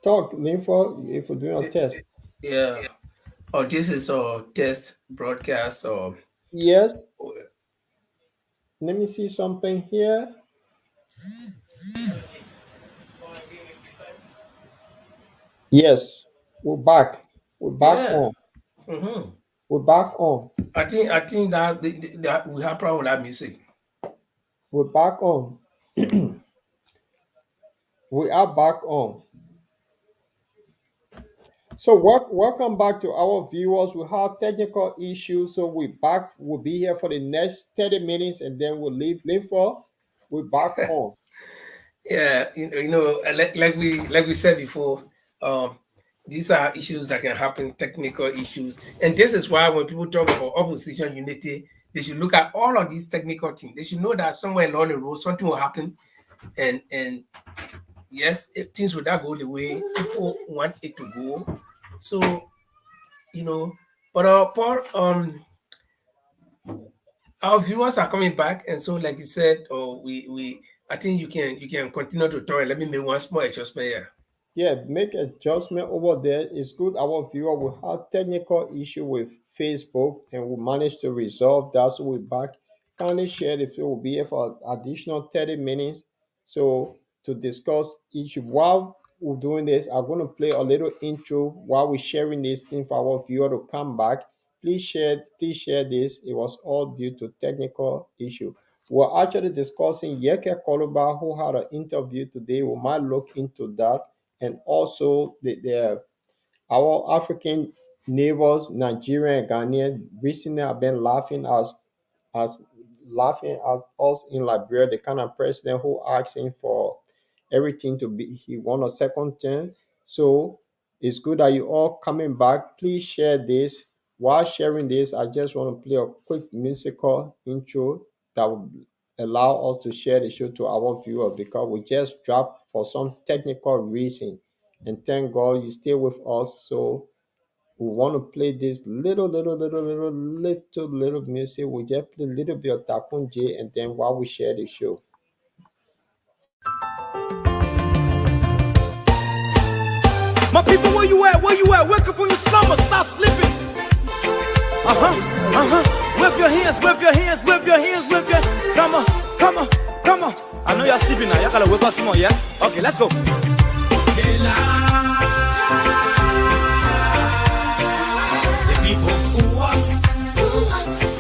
Talk, Linford, if we're doing a test. Yeah. Oh, this is a test broadcast. Or Yes, let me see something here. Yes, we're back. We're back yeah. on. Mm-hmm. We're back on. I think that that we have problem with that music. We're back on. We are back on. So welcome back to our viewers. We have technical issues, so we back. We'll be here for the next 30 minutes, and then we'll leave Linford. We're back on. Yeah, like we said before, um, these are issues that can happen, technical issues, and this is why when people talk about opposition unity, they should look at all of these technical things. They should know that somewhere along the road something will happen, and yes, if things will not go the way people want it to go. So you know, but Paul, our viewers are coming back, and so like you said, we I think you can continue to talk. And let me make one small adjustment here. Yeah, make adjustment over there. It's good. Our viewer will have technical issue with Facebook, and we managed to resolve that. So we're back. Kindly share if it will be here for additional 30 minutes. So to discuss issue while we're doing this, I'm going to play a little intro while we're sharing this thing for our viewer to come back. Please share this. It was all due to technical issue. We're actually discussing Yeke Koluba, who had an interview today. We might look into that, and also our African neighbors, Nigeria and Ghanaian, recently have been as laughing at us in Liberia, the kind of president who asking for everything to be he want a second term. So it's good that you all coming back. Please share this. While sharing this, I just want to play a quick musical intro that will allow us to share the show to our viewers because we just dropped for some technical reason. And thank God you stay with us. So we want to play this little music. We just play a little bit of Takun J, and then while we share the show. My people, where you at? Where you at? Wake up from your slumber, stop sleeping. Whip your hands, whip your hands, whip your hands, whip your. Come on, come on, come on. I know you're sleeping now. Y'all gotta wake up some more, yeah? Okay, let's go. The people fool us.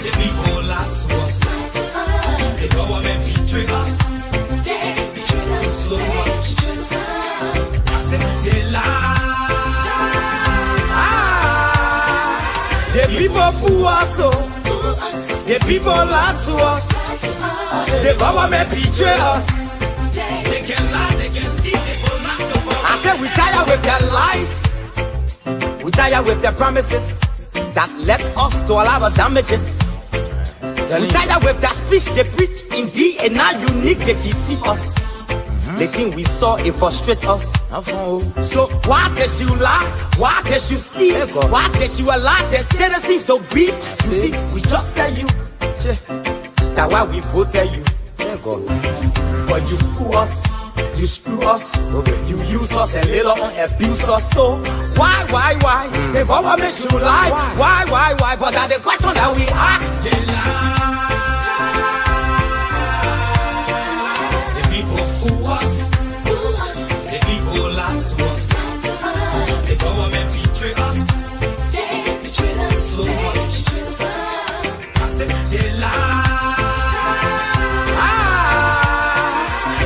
The people lie to us. The government betray us. So much. I said they lie. The people fool us. The people lie to us. The government betray us. They can lie, they can steal, they will not go. I said we tired with their lies. We tired with their promises that led us to a lot of damages. We tired with that speech they preach indeed, and now unique they deceive us. The thing we saw, it frustrate us. So why did you lie? Why did you steal? Why did you allow the citizens to beat? You see, we just tell you that why we voted you. But you fool us, you screw us, you use us and later on abuse us. So why? The government should lie. Why? But that's the question that we ask. They lie. The people fool us. The people lie to us. The government betray us. So much. I said they lie.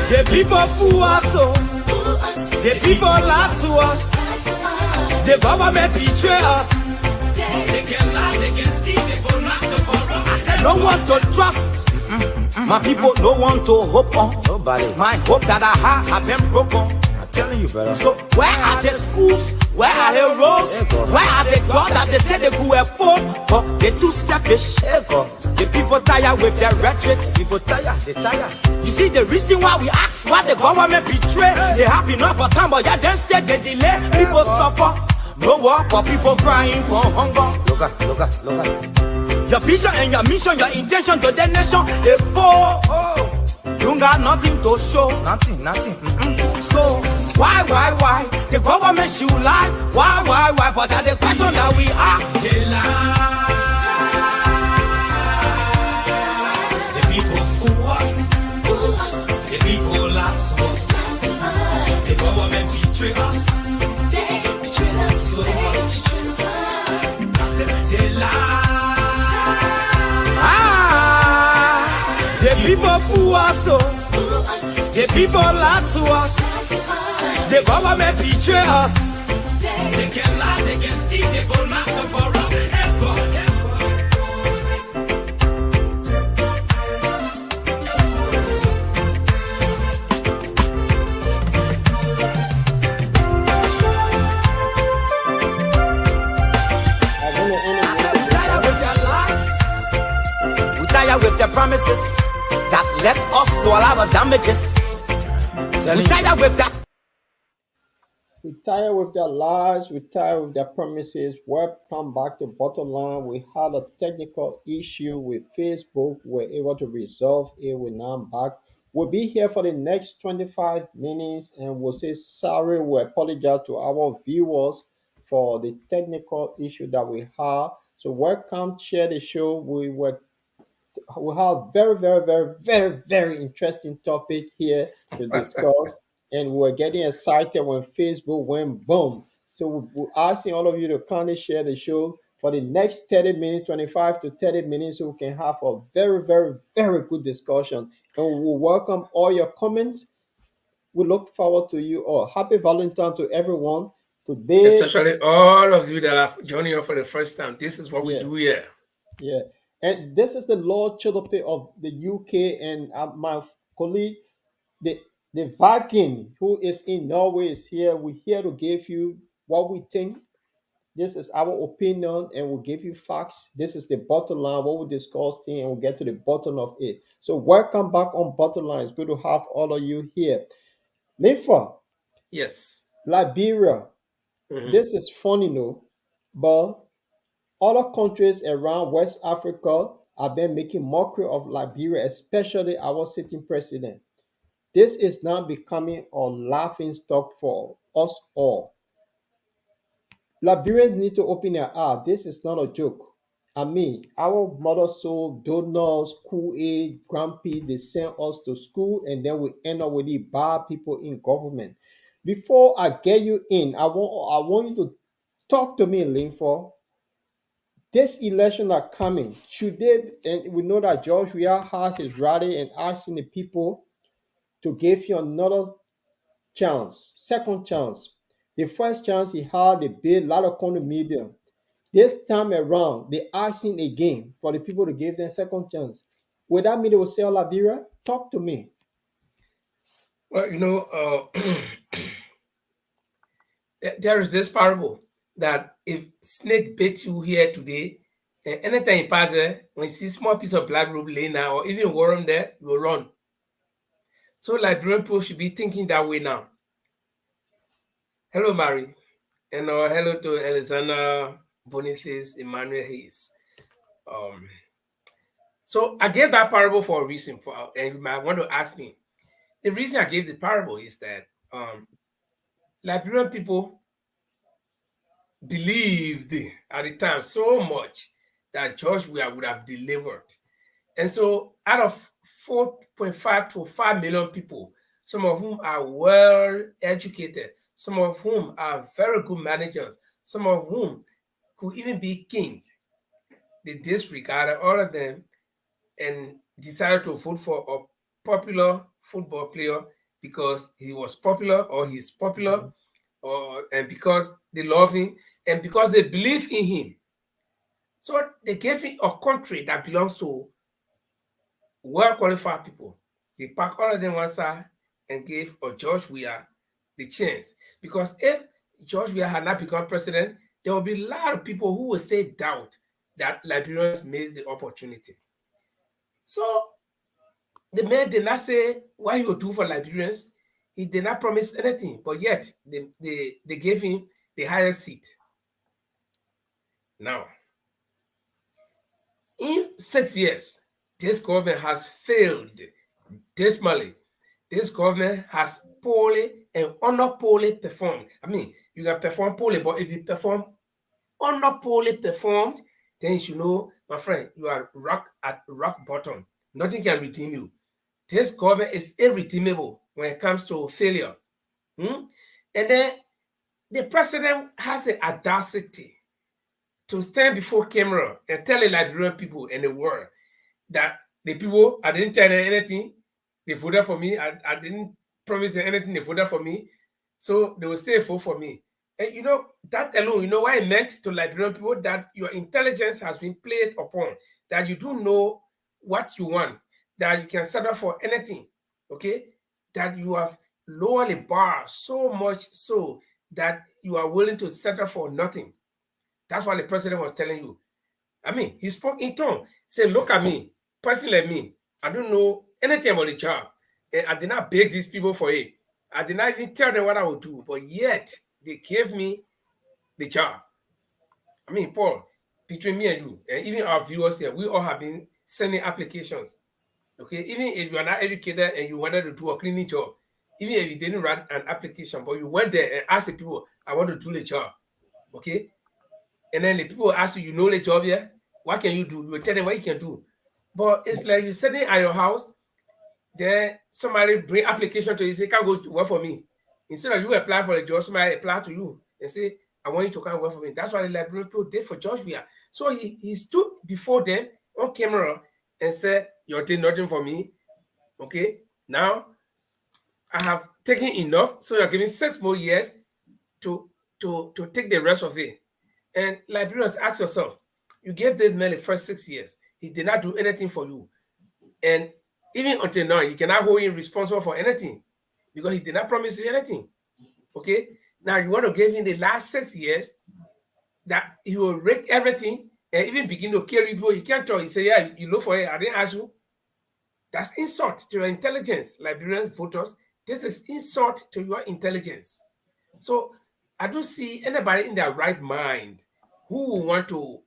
The people fool us, the people lie to us, the government betray us. They can lie, they can steal, they go not to corrupt. I said no one to trust. My people, no one to hope on. Nobody. My hope that I have been broken. I'm telling you, brother. So where are the schools? Where are heroes? Where are the God that they say they could afford? But they too selfish. The people tired with their rhetoric. People tired, they tired. You see the reason why we ask why the government betray. They have enough for time, but yeah, then stay they delay. People suffer. No work for people crying for hunger. Look at. Your vision and your mission, your intention to the nation, they fall. You got nothing to show. Nothing. So, why? The government should lie. Why? But that's the question that we ask. They lie. The people fool us. The people lie to us. The government betray us. They lie. The people fool us, the people lie to us, the government betray us. They can lie, they can steal, they go knock the for us. We tired with the promises that led us to all our damages. We tired with that. We tired with their lies, we tired with their promises. Welcome back to bottom line. We had a technical issue with Facebook. We're able to resolve it. We're now back. We'll be here for the next 25 minutes and we'll say sorry. We apologize to our viewers for the technical issue that we had. So welcome, share the show. We have very interesting topic here to discuss. And we're getting excited when Facebook went boom. So we're asking all of you to kindly share the show for the next 30 minutes, 25 to 30 minutes, so we can have a very good discussion. And we will welcome all your comments. We look forward to you all. Happy Valentine to everyone. Today, especially all of you that are joining us for the first time. This is what we do here. Yeah. And this is the Lord Chilope of the UK, and my colleague, the Viking, who is in Norway, is here. We're here to give you what we think. This is our opinion, and we'll give you facts. This is the bottom line, what we discussed, and we'll get to the bottom of it. So welcome back on Bottom Line. It's good to have all of you here. Linfa, Yes. Liberia. This is funny, no? But other countries around West Africa have been making mockery of Liberia, especially our sitting president. This is now becoming a laughing stock for us all. Liberians need to open their eyes. This is not a joke. I mean, our mother soul, donors, school aid, grandpa, they send us to school and then we end up with the bad people in government. Before I get you in, I want you to talk to me, Linford. This election are coming. Should they, and we know that George Weah had his rally and asking the people to give you another chance, second chance. The first chance he had, the bill, a lot of the media. This time around, they asking again for the people to give them second chance. Would that mean they will sell Liberia? Talk to me. Well, there is this parable that if snake bit you here today, and anytime you pass there, when you see small piece of black rope laying there, or even worm there, you will run. So Liberian people should be thinking that way now. Hello, Mary. And hello to Alexander Boniface Emmanuel Hayes. So I gave that parable for a reason, and you might want to ask me. The reason I gave the parable is that Liberian people believed at the time so much that George Weah would have delivered. And so out of 4.5 to 5 million people, some of whom are well educated, some of whom are very good managers, some of whom could even be king, they disregarded all of them and decided to vote for a popular football player because he was popular or he's popular, and because they love him and because they believe in him. So they gave him a country that belongs to well-qualified people. They packed all of them one side and gave a George Weah the chance. Because if George Weah had not become president, there will be a lot of people who will say doubt that Liberians missed the opportunity. So the man did not say what he would do for Liberians. He did not promise anything, but yet they gave him the highest seat. Now, in 6 years, this government has failed dismally. This government has poorly and poorly performed. I mean, you can perform poorly, but if you perform poorly performed, then you should know, my friend, you are at rock bottom. Nothing can redeem you. This government is irredeemable when it comes to failure. And then the president has the audacity to stand before camera and tell the Liberian people and the world that the people, I didn't tell them anything, they voted for me, I didn't promise them anything, they voted for me, so they will say vote for me. And you know, that alone, you know what it meant to Liberian people? That your intelligence has been played upon, that you do know what you want, that you can settle for anything, okay? That you have lowered the bar so much so that you are willing to settle for nothing. That's what the president was telling you. I mean, he spoke in tongue. Say, look at me, person like me. I don't know anything about the job. And I did not beg these people for it. I did not even tell them what I would do, but yet they gave me the job. I mean, Paul, between me and you, and even our viewers here, we all have been sending applications. Okay, even if you are not educated and you wanted to do a cleaning job, even if you didn't run an application, but you went there and asked the people, I want to do the job. Okay, and then the people ask you, you know the job, yeah? What can you do? You will tell them what you can do. But it's like you're sitting at your house, then somebody bring application to you, say, come go work for me. Instead of you apply for a job, somebody apply to you and say, I want you to come work for me. That's what the Liberian people did for George Weah. So he stood before them on camera and said, you did nothing for me. Okay, now I have taken enough, so you're giving 6 more years to take the rest of it. And Liberians, ask yourself, you gave this man the first 6 years. He did not do anything for you. And even until now, you cannot hold him responsible for anything because he did not promise you anything. Okay? Now you want to give him the last 6 years that he will rake everything and even begin to kill people. You can't tell. He say, yeah, you look for it. I didn't ask you. That's insult to your intelligence, Liberian voters. This is insult to your intelligence. So I don't see anybody in their right mind who will want to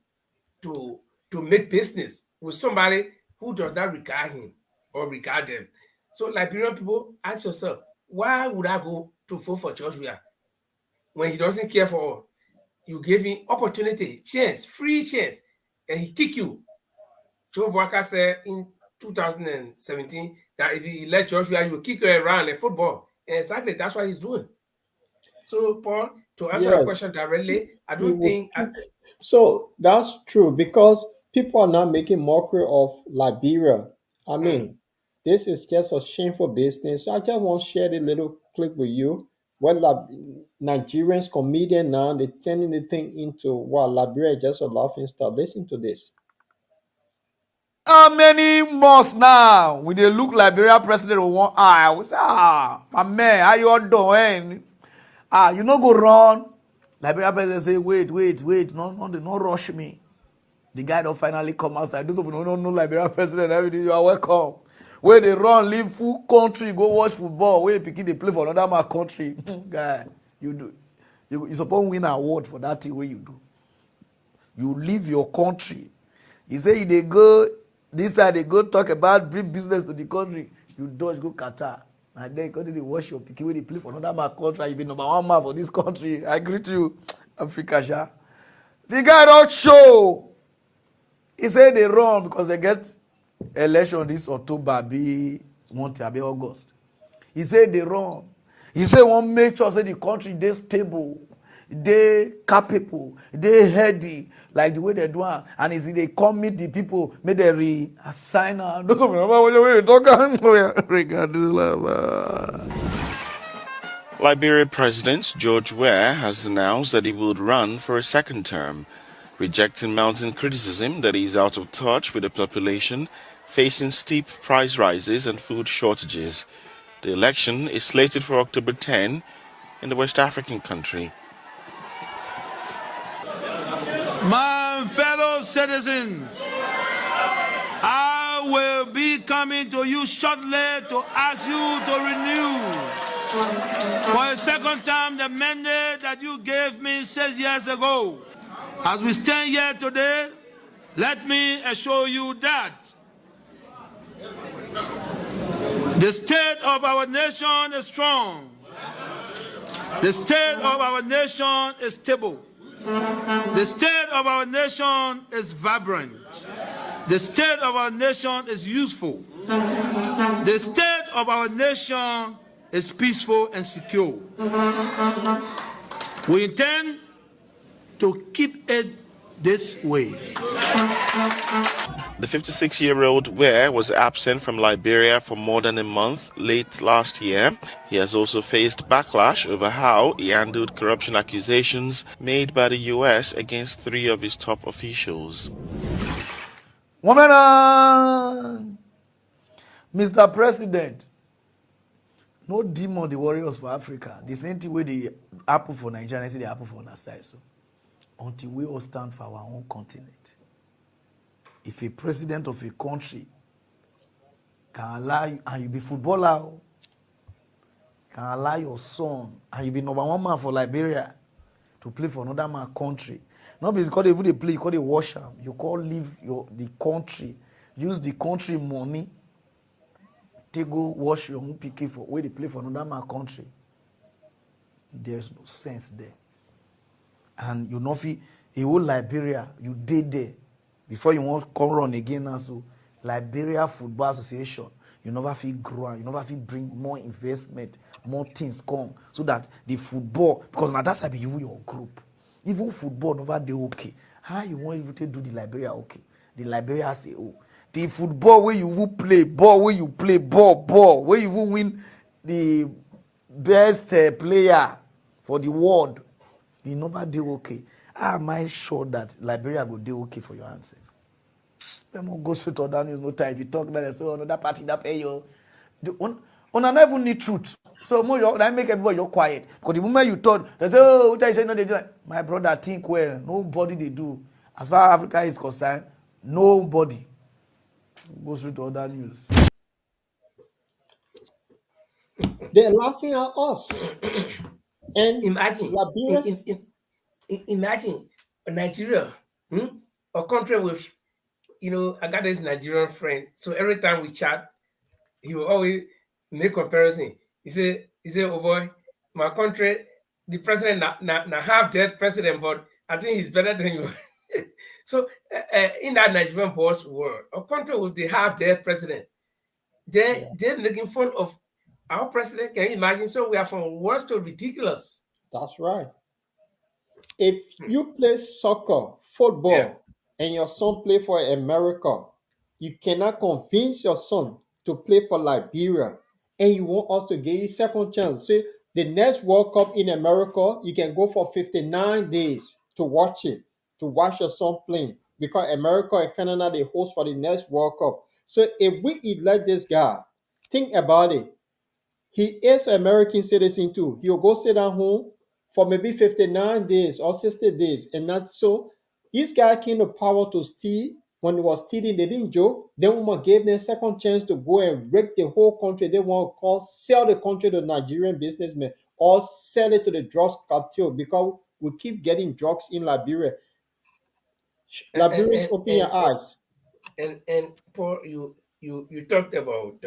make business with somebody who does not regard him or regard them. So Liberian people, ask yourself, why would I go to vote for George Weah when he doesn't care for all? You gave him opportunity, chance, free chance, and he kicked you. Joe Walker said in 2017 that if he let George Weah, you will kick you around in football. And exactly, that's what he's doing. So, Paul, to answer the question directly, I don't think. So that's true because people are not making mockery of Liberia. I mean, this is just a shameful business. So I just want to share a little clip with you. When Nigerians comedian now, they're turning the thing into wow, Liberia is just a laughing stock. Listen to this. How many months now we dey look Liberia president with one eye? We say, my man, how you all doing? You no go run. Liberia president say, wait, no rush me. The guy don't finally come outside. Those of you who don't know Liberia president, everything, you are welcome. Where they run, leave full country, go watch football. Where pikin they play for another man country. Guy, you do. You supposed to win an award for that thing where you do. You leave your country. He say they go this side, they go talk about bring business to the country. You dodge go Qatar. And then continue to watch your pikin when they play for another man country. You be number one man for this country. I greet you, Africa, Sha. The guy don't show. He said they run because they get election this October, be August. He said they run. He said one make sure say the country they stable, they capable, they heady, like the way they do it. And is they come meet the people, make they reassign her. Liberia President George Weah has announced that he would run for a second term, rejecting mounting criticism that he is out of touch with the population, facing steep price rises and food shortages. The election is slated for October 10 in the West African country. My fellow citizens, I will be coming to you shortly to ask you to renew for a second time the mandate that you gave me 6 years ago. As we stand here today, let me assure you that the state of our nation is strong. The state of our nation is stable. The state of our nation is vibrant. The state of our nation is useful. The state of our nation is peaceful and secure. We intend to keep it this way. The 56-year-old Ware was absent from Liberia for more than a month late last year. He has also faced backlash over how he handled corruption accusations made by the U.S. against 3 of his top officials. Woman, Mr. President, no demon the warriors for Africa. The same thing with the apple for Nigeria, I see the apple for our side. So until we all stand for our own continent. If a president of a country can allow you, and you be footballer, can allow your son, and you be number 1 man for Liberia to play for another man country. Not because they play, you call they wash them. You call leave the country, use the country money, take go wash your own PK for where they play for another man country. There's no sense there. And you know, a whole Liberia, you did there. Before you want to come run again now, so Liberia Football Association, you never feel grow, you never feel bring more investment, more things come, so that the football, because now that's how be you your group. Even football never they okay. How you want even to do the Liberia okay? The Liberia say, oh, the football where you will play, ball where you play, ball, where you will win the best player for the world. You never do okay. How am I sure that Liberia will do okay for your answer? Let me go straight or down. There's no time. If you talk that, say, oh, no, that party that pay you. On never even need truth. So more that make everybody you're quiet. Because the moment you talk, they say, oh, what I say no, they do. My brother think well. Nobody they do. As far as Africa is concerned, nobody. Go straight to other news. They're laughing at us. And Imagine, Liberia, imagine Nigeria, a country with, I got this Nigerian friend. So every time we chat, he will always make comparison. He say, oh boy, my country, the president not half dead president, but I think he's better than you. So in that Nigerian boss world, a country with the half dead president, they're making fun of our president. Can you imagine? So we are from worse to ridiculous. that's right. If you play soccer, football, and your son play for America, you cannot convince your son to play for Liberia, and you want us to give you second chance. So the next World Cup in America, you can go for 59 days to watch it, to watch your son playing, because America and Canada they host for the next World Cup. So if we elect this guy, think about it. He is an American citizen too. He'll go sit at home for maybe 59 days or 60 days. And that's so this guy came to power to steal. When he was stealing, they didn't joke. Then we gave them a second chance to go and wreck the whole country. They want to call sell the country to Nigerian businessmen or sell it to the drugs cartel because we keep getting drugs in Liberia. Liberians, open your eyes. And Paul, you talked about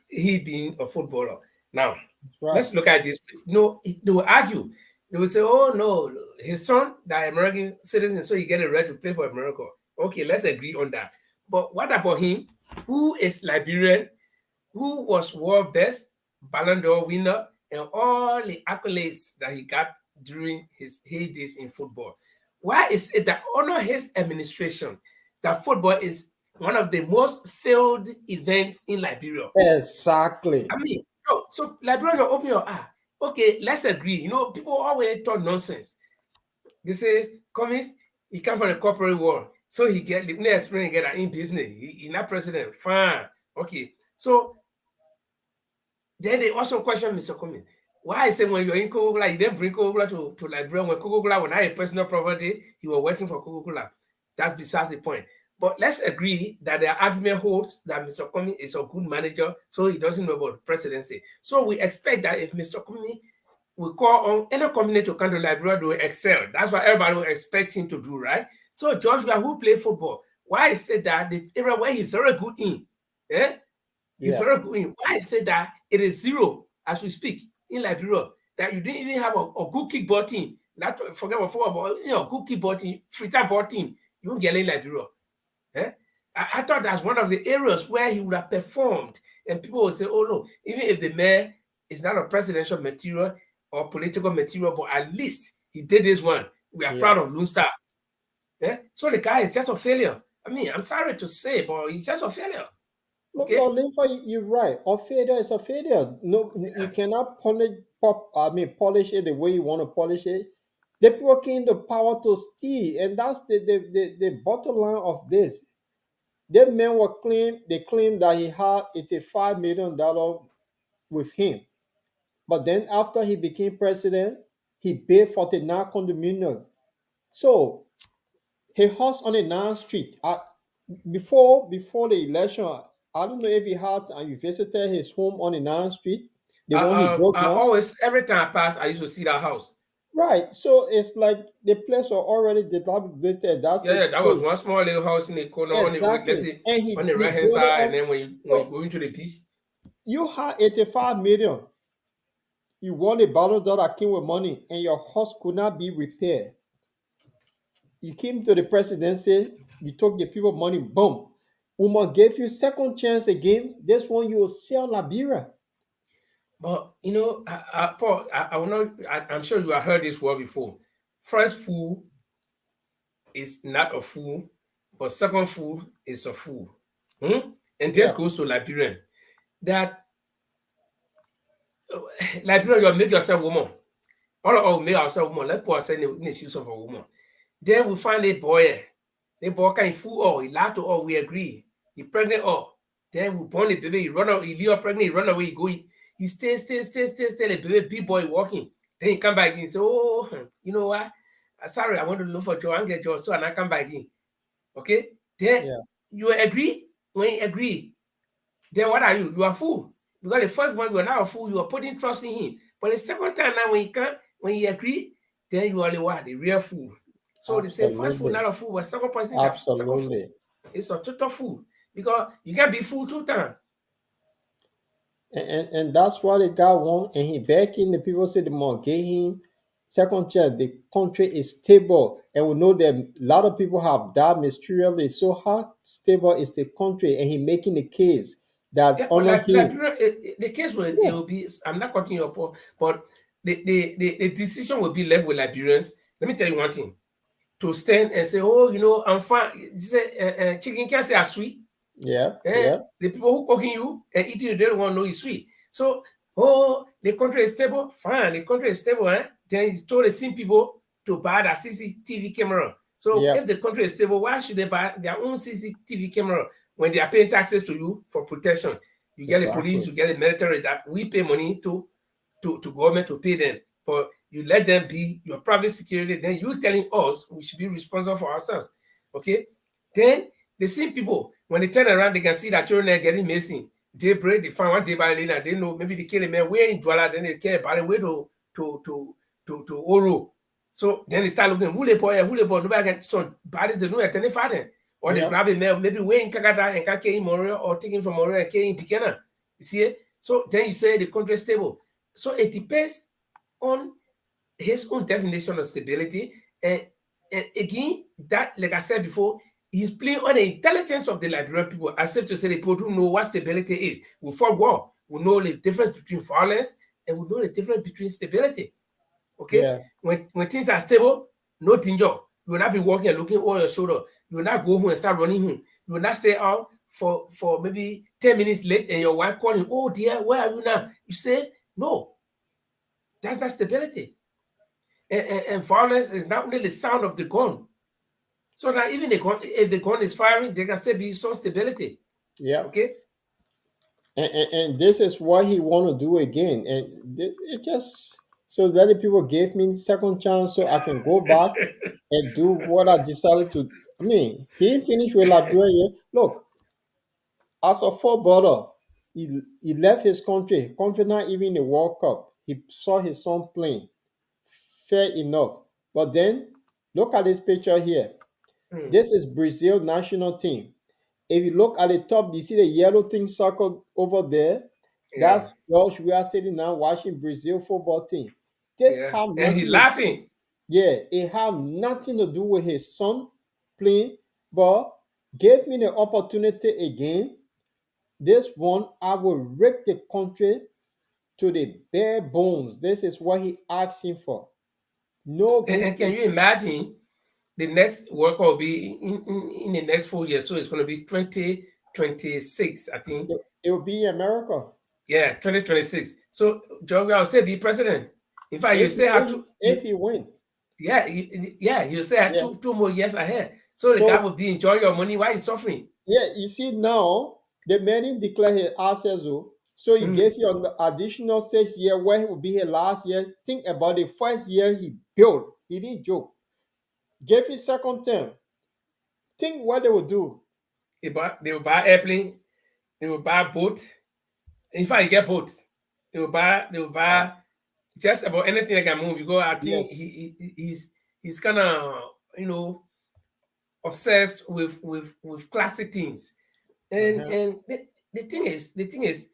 he being a footballer. Now Right. let's look at this. They will argue. They will say, "Oh no, his son, the American citizen, so he get a right to play for America." Okay, let's agree on that. But what about him, who is Liberian, who was world best, Ballon d'Or winner, and all the accolades that he got during his heydays in football? Why is it that under his administration, that football is one of the most failed events in Liberia? Exactly. I mean, so Liberia, open your eye. Okay, let's agree. People always talk nonsense. They say, Cummings, he come from the corporate world. So he get the experience get in business. He not president. Fine. Okay. So then they also question Mr. Cummings. Why I say when you're in Coca-Cola, you didn't bring Coca-Cola to Liberia. When Coca-Cola was not a personal property, you were working for Coca-Cola. That's besides the point. But let's agree that the argument holds that Mr. Comey is a good manager, so he doesn't know about presidency. So we expect that if Mr. Comey will call on any company to come to Liberia, they will excel. That's what everybody will expect him to do, right? So George Weah, who played football, why I said that the area where he's very good in, he's very good in. Why I said that it is zero as we speak in Liberia, that you didn't even have a good kickball team. Not forget about football, but a good kickball team, free-time ball team, you won't get in Liberia. I thought that's one of the areas where he would have performed, and people will say, "Oh no, even if the mayor is not a presidential material or political material, but at least he did this one. We are proud of Lone Star." So the guy is just a failure. I mean, I'm sorry to say, but he's just a failure. Okay? No, Linfa, you're right. A failure is a failure. No, you cannot polish it the way you want to polish it. The people came the power to steal, and that's the bottom line of this. That man they claimed that he had $85 million with him. But then after he became president, he paid 49 condominium. So his house on the 9th Street. Before the election, I don't know if he had and you visited his home on the 9th Street. The one he broke down. Always, every time I pass, I used to see that house. Right. So it's like the place was already dilapidated. That was one small little house in the corner on the right hand side, and then when you go into the piece. You had 85 million. You won a $1 that came with money, and your house could not be repaired. You came to the presidency, you took the people money, boom. Umar gave you second chance again. This one you will sell Liberia. But Paul, I will not. I'm sure you have heard this word before. First fool is not a fool, but second fool is a fool. And this goes to Liberian. That Liberia, you make yourself a woman. All make ourselves woman. Let Paul say in the shoes of a woman. Then we find a boy. The boy can fool all. He lied to all. We agree. He pregnant all. Then we born the baby. He run out. He leave pregnant. He run away. He go. He stay. The baby, big boy walking. Then he come back and say, "Oh, you know what? Sorry, I want to look for job and get job, so I come back in." Okay. Then you agree. When you agree, then what are you? You are fool. Because the first one you are not a fool. You are putting trust in him. But the second time now, when you agree, then you are the real fool. So they say first fool, not a fool, but second person, absolutely, it's a total fool because you can be fool 2 times. And that's why the guy won, and he back in the people say the more gave him second chance. The country is stable, and we know that a lot of people have died mysteriously. So how stable is the country? And he making the case that the case will it will be. I'm not cutting you up, but the decision will be left with Liberians. Let me tell you one thing. To stand and say, "Oh, I'm fine." Chicken can't say I'm sweet. The people who cooking you and eating you, they don't want to know it's sweet. So, the country is stable. Fine, the country is stable. Then he told the same people to buy the CCTV camera. So, if the country is stable, why should they buy their own CCTV camera when they are paying taxes to you for protection? You get the police, you get the military that we pay money to government to pay them. But you let them be your private security, then you telling us we should be responsible for ourselves. Okay? Then the same people, when they turn around, they can see that children are getting missing. They break, they find one day by later, they know maybe they kill a man way in Douala, then they care about it, way to Oro. So then they start looking, who they boy, nobody can, so bodies they know at any father. Or they grab a man, maybe way in Kakata and can't carry Moria or taking from Moria and carrying Picana. You see it? So then you say the country is stable. So it depends on his own definition of stability. And again, that, like I said before, he's playing on the intelligence of the Liberian people, as if to say the people don't know what stability is. We fought war. We know the difference between violence and we know the difference between stability. Okay? When things are stable, no danger. You will not be walking and looking over your shoulder. You will not go home and start running home. You will not stay out for maybe 10 minutes late and your wife calling, "Oh dear, where are you now? You safe?" No. That's not stability. And violence is not only the sound of the gun. So that even if the gun is firing, there can still be some stability. Yeah. Okay. And this is what he want to do again. And it just so that the people gave me second chance so I can go back and do what I decided to. I mean, he finished with Liberia. Look, as a footballer, he left his country not even in the World Cup. He saw his son playing. Fair enough. But then look at this picture here. Hmm. This is Brazil national team. If you look at the top, you see the yellow thing circled over there. Yeah, That's George. We are sitting now watching Brazil football team. This yeah. have And he nothing. laughing. Yeah, it have nothing to do with his son playing, but gave me the opportunity again. This one, I will rip the country to the bare bones. This is what he asking for. No And good. can you imagine the next World Cup will be in the next 4 years? So it's going to be 2026, I think. It will be America. Yeah, 2026. So George will still be president. In fact, you If still have he, to. if he win, Yeah, you still have yeah. two more years ahead. So the guy So will be enjoying your money while he's suffering. yeah, you see now the man didn't declare his assets, so he Mm. gave you an additional 6 year where it will be his last year. Think about the first year he built. He didn't joke. Gave his second term. Think what they will do. They will buy airplane. They will buy boat. In fact, you get boats. They will Uh, buy just about anything that can move. Because I think yes. he's kind of obsessed with classic things. And Uh-huh. and the thing is,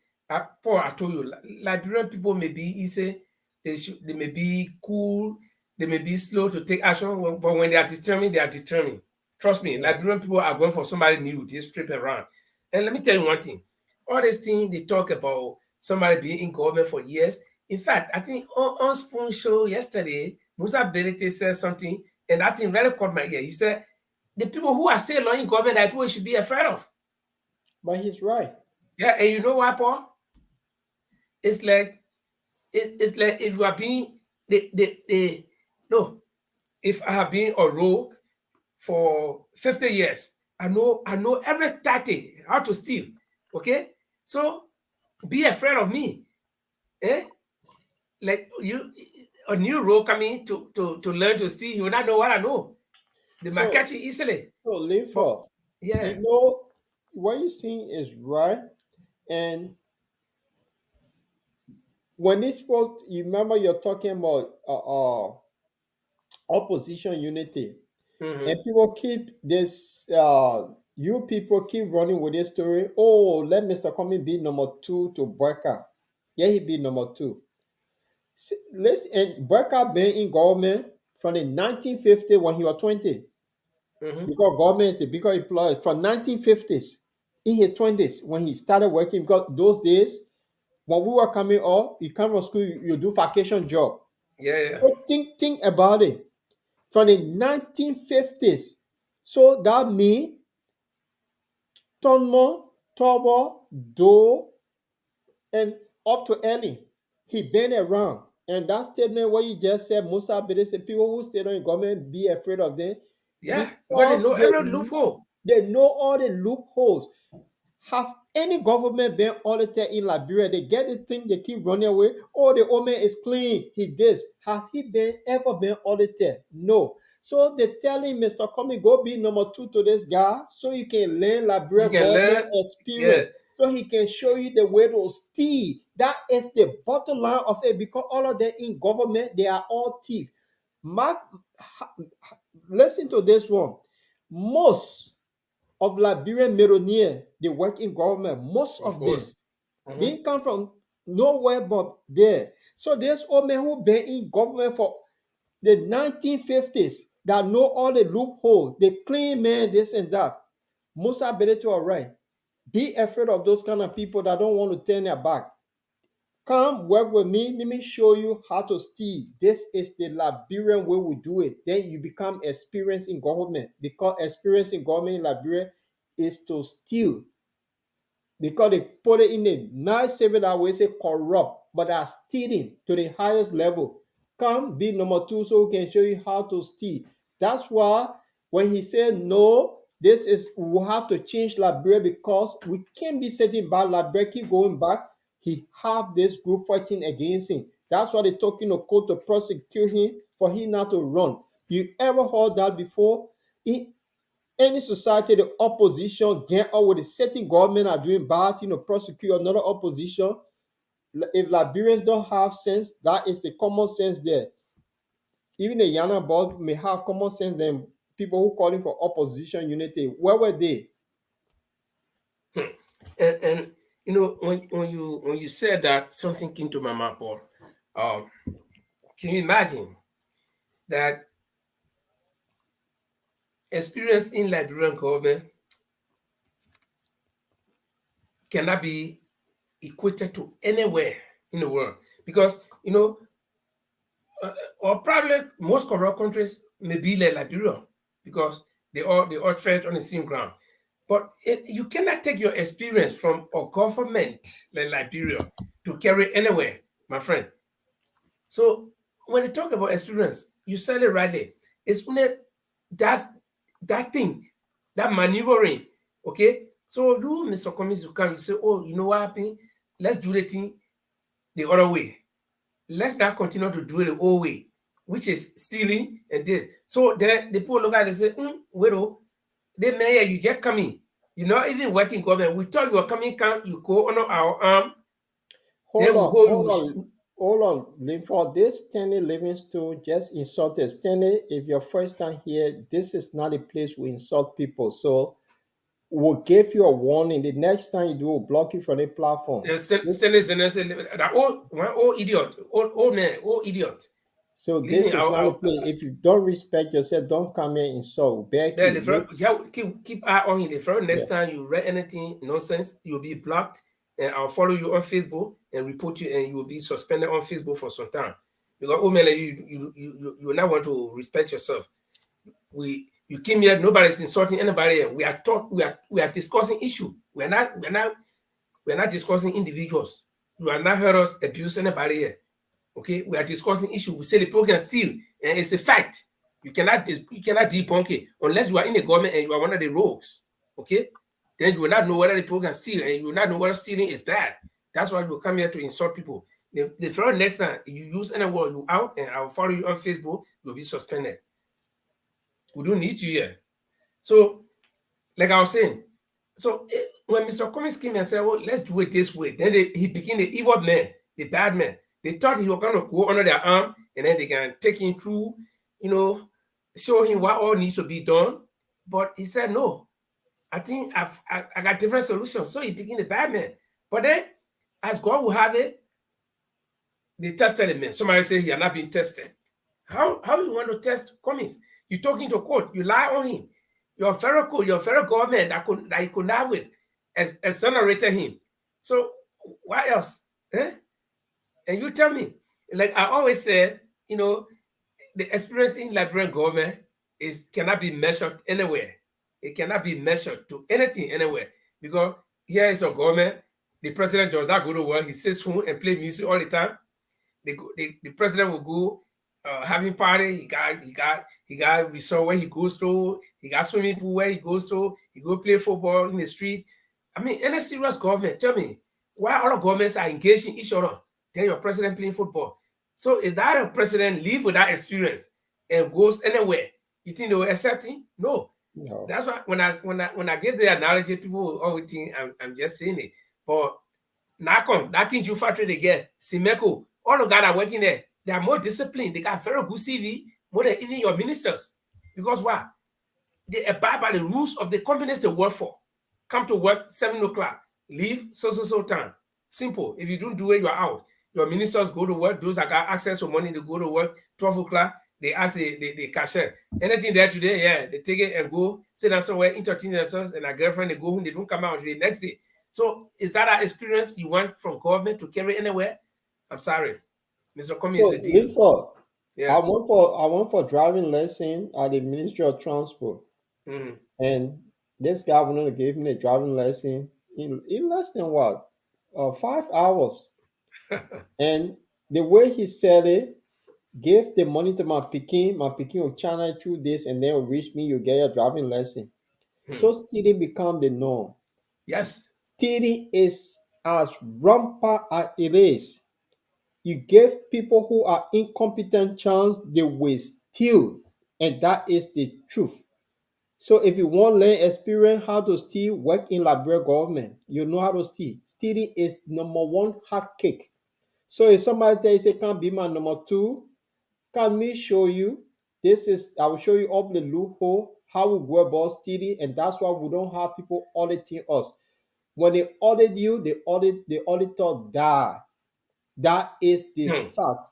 Paul, I told you, Liberian people may be easy, they may be cool, they may be slow to take action, but when they are determined, they are determined. Trust me, Yeah. Liberian people are going for somebody new. They strip around. And let me tell you one thing: all these things they talk about somebody being in government for years. In fact, I think on Spoon Show yesterday, Musa Berete said something, and that thing really caught my ear. He said the people who are still in government are people we should be afraid of. But he's right. Yeah, and you know why, Paul? It's like it's like if you are being the no, if I have been a rogue for 50 years, I know every tactic how to steal. Okay? So be afraid of me. Eh? Like you a new rogue coming to learn to steal, you will not know what I know. They might So catch you easily. so But Linford, yeah. what you're saying is right. And when this was, you remember you're talking about opposition unity. Mm-hmm. And people keep this, you people keep running with this story. Oh, let Mr. Comey be number two to Burka. Yeah, he be number two. Listen, and Burka been in government from the 1950 when he was 20. Mm-hmm. Because government is the bigger employer from 1950s in his 20s when he started working. Because those days, when we were coming up, you come from school, you do vacation job. Yeah, yeah. So think about it. From the 1950s. So that means Tonmo, Tobo, Do, and up to Ellie. He been around. And that statement what you just said, Musa Bede said people who stay in government be afraid of them Yeah. Because they because know every loophole. they know all the loopholes. Have any government been audited in Liberia? They get the thing, they keep running away. Oh, the old man is clean. He did. Have he ever been audited? No. So they telling Mr. Comey go be number two to this guy so you can learn Liberia You can government learn. Yeah. experience. So he can show you the way to steal. That is the bottom line of it because all of them in government, they are all thieves. Mark, listen to this one. Most of Liberian millionaires, they work in government. Most Of of them course. Mhm. didn't come from nowhere but there. So there's old men who been in government for the 1950s that know all the loopholes, the clean man, this and that. Musa Bedeto are right. Be afraid of those kind of people that don't want to turn their back. Come work with me. Let me show you how to steal. This is the Liberian way we do it. Then you become experienced in government. Because experience in government in Liberia is to steal. Because they put it in a nice saving that way, say corrupt, but are stealing to the highest level. Come be number two so we can show you how to steal. That's why when he said no, This is we have to change Liberia because we can't be sitting back. Liberia keep going back. He have this group fighting against him. That's why they're talking to court to prosecute him for him not to run. You ever heard that before? In any society, the opposition get up with the sitting government are doing bad thing to prosecute another opposition. If Liberians don't have sense, that is the common sense there. Even the Yana board may have common sense than people who calling for opposition unity. Where were they? And you know, when you said that, something came to my mind, Paul. Can you imagine that experience in Liberian government cannot be equated to anywhere in the world? Because you know, or probably most corrupt countries may be like Liberia because they all trade on the same ground. But you cannot take your experience from a government like Liberia to carry anywhere, my friend. So when you talk about experience, you said it rightly. It's only that that thing, that maneuvering. Okay. So you, Mr. Cummings, you come, you say, oh, you know what happened? Let's do the thing the other way. Let's not continue to do it the old way, which is stealing and this. So then the people look at it and say, wait, oh, the mayor, you just coming. You're not even working government. We thought you were coming, you go on our arm. Hold Then we on, go, hold on, hold on. Linford, this Stanley Livingstone just insulted. Stanley, if you're first time here, this is not a place we insult people. So we'll give you a warning. The next time you do, we'll block you from the platform. that old idiot, old man, old idiot. So this is not a place. If you don't respect yourself, don't come here and insult. Yeah, keep eye on him. The first next time you read anything nonsense, you'll be blocked, and I'll follow you on Facebook and report you, and you will be suspended on Facebook for some time. Because oh man, you will not want to respect yourself. You came here, nobody's insulting anybody. We are discussing issue. We're not discussing individuals. You are not heard us abuse anybody here. Okay, we are discussing issue. We say the program steal, and it's a fact. You cannot debunk it unless you are in the government and you are one of the rogues. Okay, then you will not know whether the program steal, and you will not know whether stealing is bad. That's why you come here to insult people. The very next time you use any word, you out, and I'll follow you on Facebook. You'll be suspended. We don't need you here. So, like I was saying, so when Mr. Cummings came and said, "Well, let's do it this way," then he became the evil man, the bad man. They thought he was going to go under their arm and then they can take him through, show him what all needs to be done. But he said, no, I think I got different solutions. So he became the bad man. But then, as God will have it, they tested him. Somebody said he had not been tested. How you want to test Cummings? You talking to court, you lie on him. Your federal court, your federal government that you could have with exonerated him. So what else? And you tell me, like I always say, the experience in Liberian government cannot be measured anywhere. It cannot be measured to anything anywhere. Because here is a government, the president does not go to work, he sits home and play music all the time. The president will go having party, he got resort where he goes to, he got swimming pool where he goes to, he go play football in the street. I mean, any serious government, tell me, why other governments are engaging each other? Then your president playing football. So if that president leave with that experience and goes anywhere, you think they will accept him? No. That's why when I give the analogy, people will always think I'm just saying it. But Nacon, that King Jude factory they get, Simeco, all of that are working there. They are more disciplined. They got very good CV, more than even your ministers. Because what? They abide by the rules of the companies they work for. Come to work 7 o'clock, leave so time. Simple. If you don't do it, you're out. Your ministers go to work. Those that got access to money, they go to work. 12 o'clock, they ask the cashier. Anything there today, yeah, they take it and go sit down somewhere, entertain themselves, and their girlfriend, they go home, they don't come out until the next day. So is that an experience you want from government to carry anywhere? I'm sorry. Mr. Cummings is a deal. Yeah. I went for driving lesson at the Ministry of Transport. Mm-hmm. And this guy wanted to give me a driving lesson in less than 5 hours. And the way he said it, give the money to my Peking will channel through this and then will reach me, you get your driving lesson. So stealing become the norm. Yes. Stealing is as rampant as it is. You give people who are incompetent chance, they will steal. And that is the truth. So if you want to learn experience how to steal, work in Liberia government. You know how to steal. Stealing is number one hard kick. So if somebody tell you say can't be my number two, can me show you? I will show you all the loophole, how we go about stealing, and that's why we don't have people auditing us. When they audit you, the auditor die. That is the fact.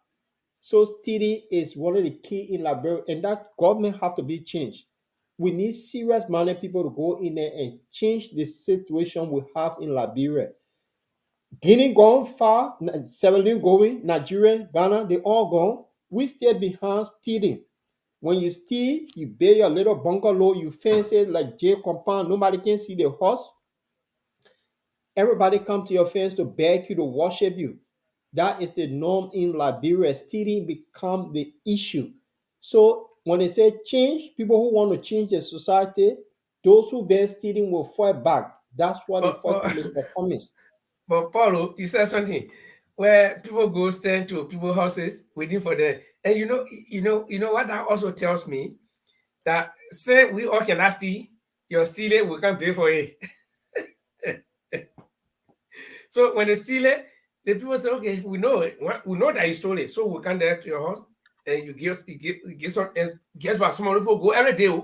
So stealing is one of the key in Liberia, and that government have to be changed. We need serious-minded people to go in there and change the situation we have in Liberia. Guinea gone far, Sierra Leone going, Nigeria, Ghana, they all gone. We stay behind stealing. When you steal, you build your little bungalow, you fence it like J compound, nobody can see the horse. Everybody come to your fence to beg you, to worship you. That is the norm in Liberia. Stealing become the issue. So when they say change, people who want to change the society, those who bear stealing will fight back. That's what they fought to Mr. Cummings. But Paulo, you said something where people go stand to people's houses waiting for them. And you know what that also tells me? That say we all cannot steal, you're stealing, we can't pay for it. So when they steal it, the people say, okay, we know it. We know that you stole it, so we come there to your house and you give some. And guess what? Some people go every day.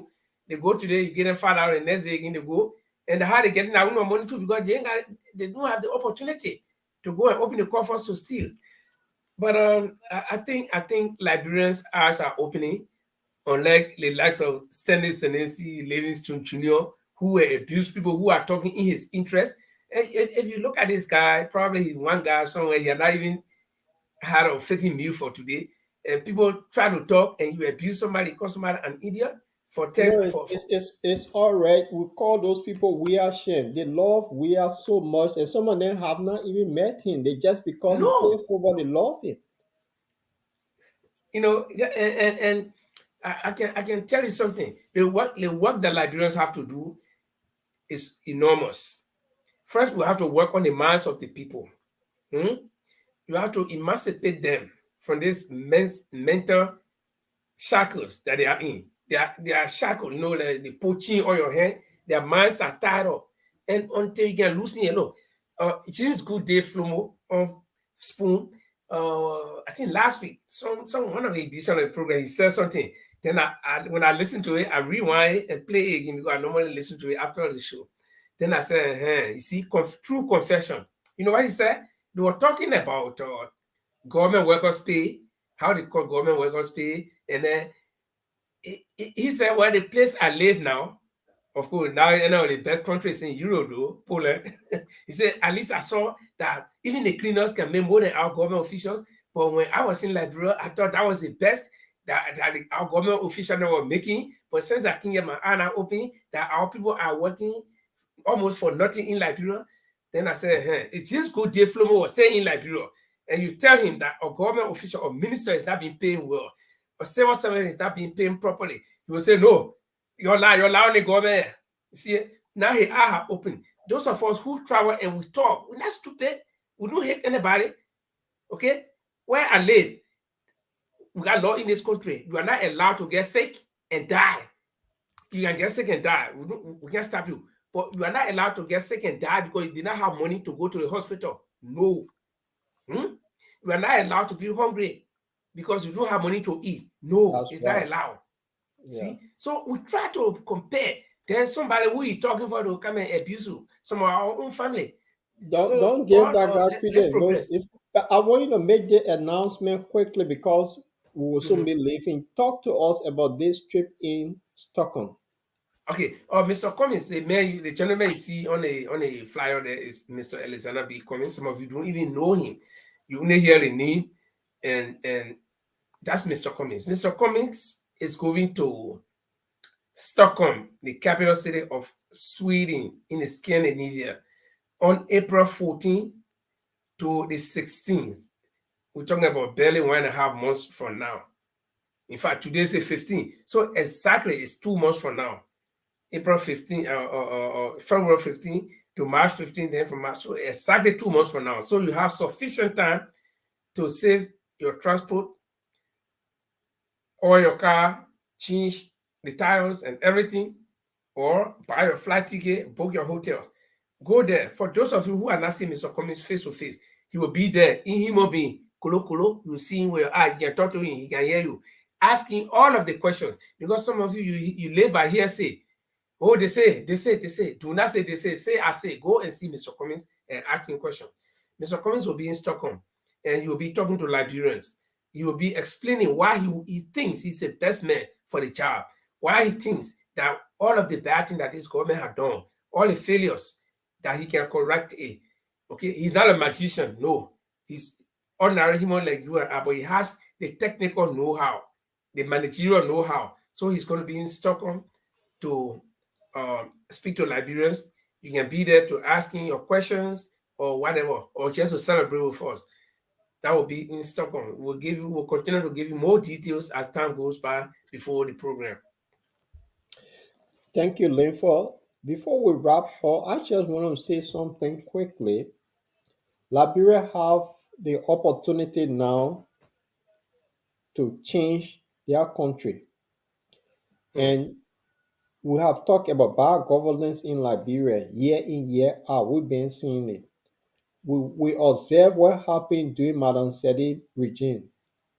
They go today, you get them $5, and next day again they go. And how they getting that money too, because they don't have the opportunity to go and open the coffers to steal. But I think Liberians' eyes are opening, unlike the likes of Stanley Senesi, Livingston Jr., who were abused people who are talking in his interest. And if you look at this guy, probably he's one guy somewhere, he had not even had a fitting meal for today. And people try to talk and you abuse somebody, call somebody an idiot for telling. It's all right. We call those people we are ashamed. They love we are so much, and some of them have not even met him. They just because he played football, they love him. You know, and I can tell you something. The work that Liberians have to do is enormous. First, we have to work on the minds of the people. You have to emancipate them from these mental shackles that they are in. They are shackled, you know, like the poaching on your hand. Their minds are tied up. And until you can loosen it, James Goodday Flomo on Spoon, I think last week, one of the editions of the program, he said something. Then when I listen to it, I rewind it and play it again because I normally listen to it after the show. Then I said, you see, true confession. You know what he said? They were talking about government workers' pay, how they call government workers' pay. And then he said, well, the place I live now, of course, now the best countries in Europe, though, Poland. He said, at least I saw that even the cleaners can make more than our government officials. But when I was in Liberia, I thought that was the best that our government officials were making. But since I can get my eye now open, that our people are working almost for nothing in Liberia. Then I said, it's just good J. Flomo was saying in Liberia, and you tell him that a government official or minister is not being paid well, or civil servant is not being paid properly, he will say, no, you're lying on the government. You see, now his eye have opened. Those of us who travel and we talk, we're not stupid. We don't hate anybody. Okay? Where I live, we got law in this country. You are not allowed to get sick and die. You can get sick and die. We can't stop you. But you are not allowed to get sick and die because you did not have money to go to the hospital. No. You are not allowed to be hungry because you don't have money to eat. No, it's not allowed. Yeah. See? So we try to compare. Then somebody who is talking for to come and abuse you, some of our own family. Don't give that guy credit. I want you to make the announcement quickly because we will soon be leaving. Talk to us about this trip in Stockholm. Okay. Mr. Cummings, the gentleman you see on a flyer there is Mr. Alexander B. Cummings. Some of you don't even know him. You only hear the name, and that's Mr. Cummings. Mr. Cummings is going to Stockholm, the capital city of Sweden in Scandinavia, on April 14th to the 16th. We're talking about barely 1.5 months from now. In fact, today's the 15th. So exactly, it's 2 months from now. April 15, or February 15 to March 15, then from March. So exactly 2 months from now. So you have sufficient time to save your transport or your car, change the tires and everything, or buy your flight ticket, book your hotels. Go there. For those of you who are not seeing Mr. Cummings face to face, he will be there in human being. Kolo kolo, you see him with your eye, you can talk to him, he can hear you. Asking all of the questions. Because some of you live by hearsay. Oh, they say. Do not say they say I say. Go and see Mr. Cummings and ask him questions. Mr. Cummings will be in Stockholm and you will be talking to Liberians. He will be explaining why he thinks he's the best man for the job, why he thinks that all of the bad things that this government has done, all the failures, that he can correct it. Okay, he's not a magician, no. He's ordinary human like you and I, but he has the technical know-how, the managerial know-how. So he's going to be in Stockholm to speak to Liberians. You can be there to asking your questions or whatever, or just to celebrate with us. That will be in Stockholm. We'll continue to give you more details as time goes by before the program. Thank you, Linford. Before we wrap up, I just want to say something quickly. Liberia have the opportunity now to change their country. And we have talked about bad governance in Liberia year in, year out. We've been seeing it. We observe what happened during Madam Sedi regime.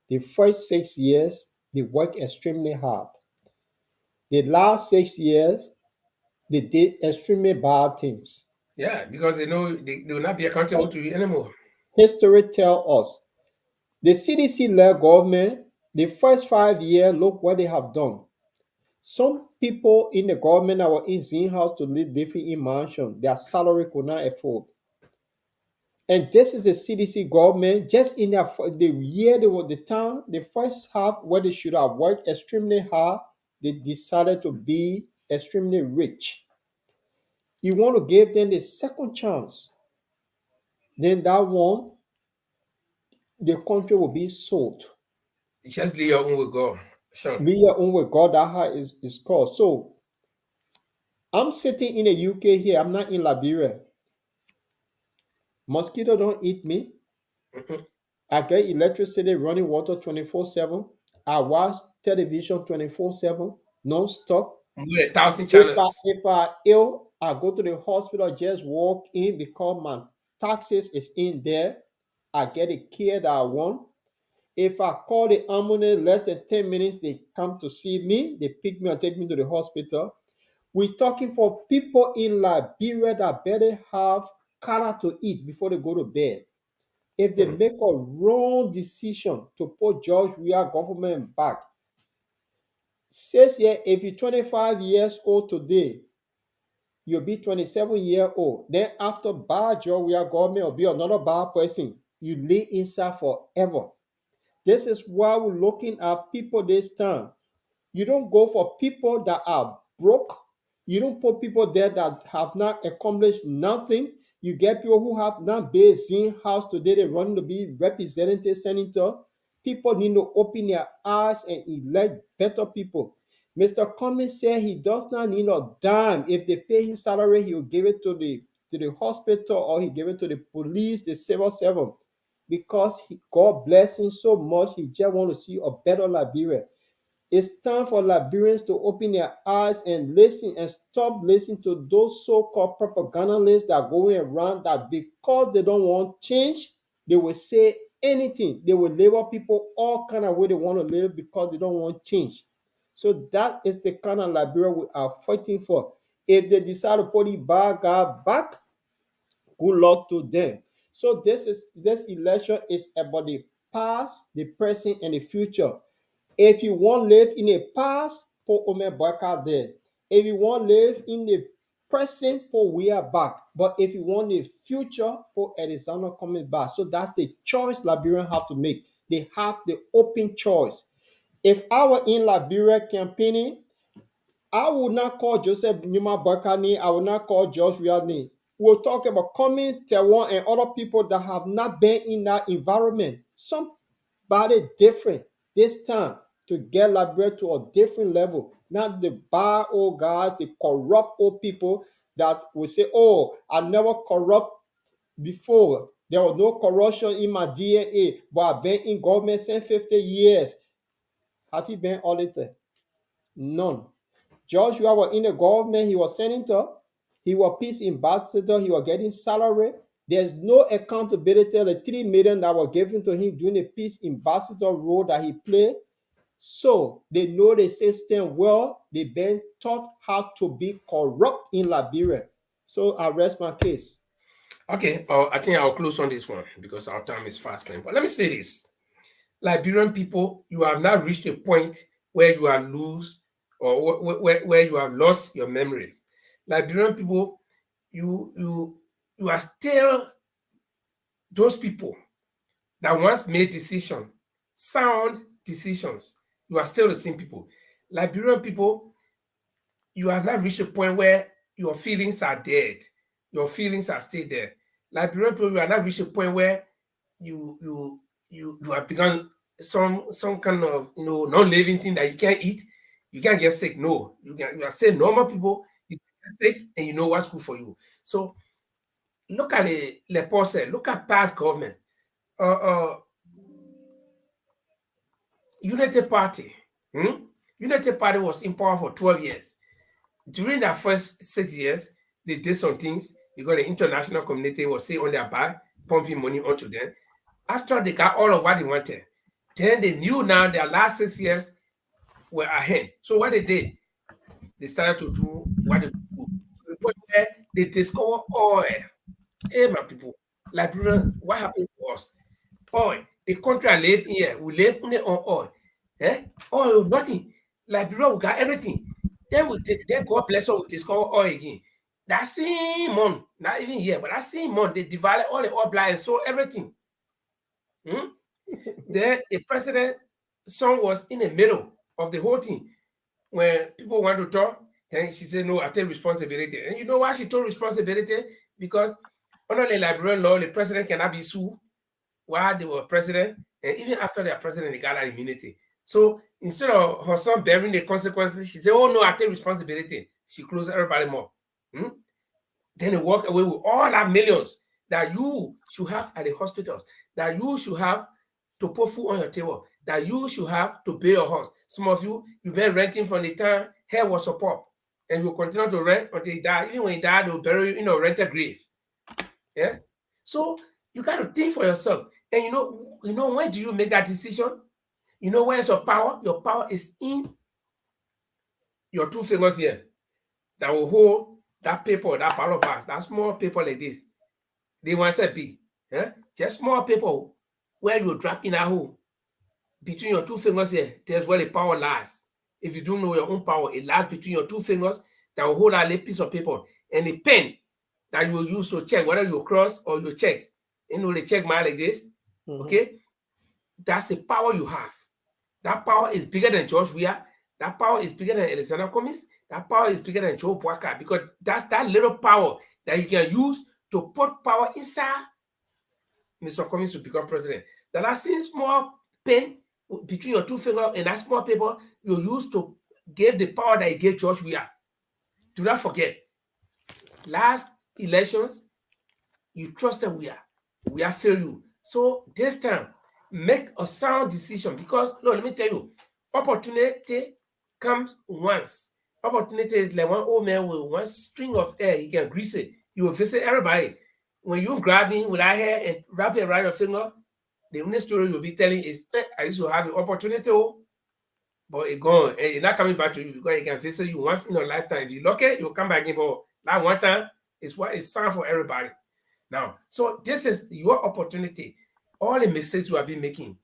The first 6 years, they worked extremely hard. The last 6 years, they did extremely bad things. Yeah, because they know they will not be accountable to you anymore. History tells us the CDC-led government, the first 5 years, look what they have done. Some people in the government that were in Zin House to live living in mansion, their salary could not afford. And this is the CDC government, just in the year they were the time, the first half where they should have worked extremely hard, they decided to be extremely rich. You want to give them the second chance, then that one, the country will be sold. Just leave your own with God. Sure. Be your own with God, that how is called. So I'm sitting in the UK here, I'm not in Liberia. Mosquito don't eat me. I get electricity, running water 24/7. I watch television 24/7, non-stop. 1,000 channels. If I ill, I go to the hospital, just walk in because my taxes is in there. I get the care that I want. If I call the ambulance less than 10 minutes, they come to see me. They pick me and take me to the hospital. We're talking for people in Liberia that better have cara to eat before they go to bed. If they make a wrong decision to put George Weah government back, says here, if you're 25 years old today, you'll be 27 years old. Then after bad George Weah government will be another bad person. You live inside forever. This is why we're looking at people this time. You don't go for people that are broke. You don't put people there that have not accomplished nothing. You get people who have not been in house today. They run to be representative, senator. People need to open their eyes and elect better people. Mr. Cummings said he does not need a dime. If they pay his salary, he will give it to the hospital or he give it to the police, the civil servant. Because God bless him so much, he just want to see a better Liberia. It's time for Liberians to open their eyes and listen and stop listening to those so-called propagandalists that are going around that because they don't want change, they will say anything. They will label people all kind of way they want to live because they don't want change. So that is the kind of Liberia we are fighting for. If they decide to put the bad guy back, good luck to them. So this election is about the past, the present, and the future. If you want to live in the past, put Omer Baka there. If you want to live in the present, put Weah back. But if you want the future, put Alexander coming back. So that's the choice Liberians have to make. They have the open choice. If I were in Liberia campaigning, I would not call Joseph Numa Bakani. I would not call George Weah. We'll talk about Cummings, Tewan, and other people that have not been in that environment. Somebody different this time to get Liberia to a different level. not the bad old guys, the corrupt old people that will say, oh, I never corrupt before. There was no corruption in my DNA, but I've been in government since 50 years. Have you been audited? None. George Weah was in the government, he was senator, he was peace ambassador, he was getting salary. There's no accountability. The 3 million that was given to him during the peace ambassador role that he played. So they know the system well. They've been taught how to be corrupt in Liberia. So I rest my case. Okay, I think I'll close on this one because our time is fast spent. But let me say this. Liberian people, you have now reached a point where you are loose or where you have lost your memory. Liberian people, you are still those people that once made decisions, sound decisions. You are still the same people. Liberian people, you have not reached a point where your feelings are dead. Your feelings are still there. Liberian people, you have not reached a point where you have begun some kind of non-living thing that you can't eat, you can't get sick. No, you are still normal people. You get sick and you know what's good for you. So look at the process. Look at past government. Unity Party. Unity Party was in power for 12 years. During that first 6 years, they did some things because the international community was still on their back, pumping money onto them. After they got all of what they wanted, then they knew now their last 6 years were ahead. So what they did, they started to do what they do. To the point where they discover oil. Hey, my people, Liberians, what happened to us? Oil. The country I live in here, we live only on oil. Oil, nothing. Liberia, we got everything. Then God bless us, we discover oil again. That same month, not even here, but that same month, they divided all the oil blind and sold everything. Then the president's son was in the middle of the whole thing. When people want to talk, then she said, no, I take responsibility. And you know why she took responsibility? Because under the Liberian law, the president cannot be sued while they were president. And even after they are president, they got that immunity. So instead of her son bearing the consequences, she said, oh, no, I take responsibility. She closed everybody more. Then they walk away with all that millions that you should have at the hospitals, that you should have to put food on your table, that you should have to pay your house. Some of you, you've been renting from the time hair was up, and you continue to rent until you die. Even when you die, they'll bury you in a rented grave. Yeah. So you got to think for yourself. And you know when do you make that decision? You know where's your power? Your power is in your 2 fingers here that will hold that paper, that ballot box, that small paper like this. They want to be. Yeah? Just small paper where you drop in a hole. Between your 2 fingers here, there's where the power lies. If you don't know your own power, it lies between your 2 fingers that will hold that little piece of paper and a pen that you will use to check whether you cross or you check. The check mark like this. Okay? That's the power you have. That power is bigger than George Weah. That power is bigger than Alexander Cummings. That power is bigger than Joe Boakai, because that's that little power that you can use to put power inside Mr. Cummings to become president. That same small pen between your 2 fingers and that small paper you use to give the power that he gave George Weah. Do not forget, last elections, you trusted Weah. Weah failed you. So this time, make a sound decision, because let me tell you, opportunity comes once. Opportunity is like one old man with one string of hair. He can grease it. You will visit everybody. When you grab him with that hair and wrap it around your finger, the only story you'll be telling is, I used to have the opportunity, but it's gone. And it's not coming back to you, because it can visit you once in a lifetime. If you lucky, you'll come back in, but that one time is what is time for everybody. Now, so this is your opportunity. All the mistakes you have been making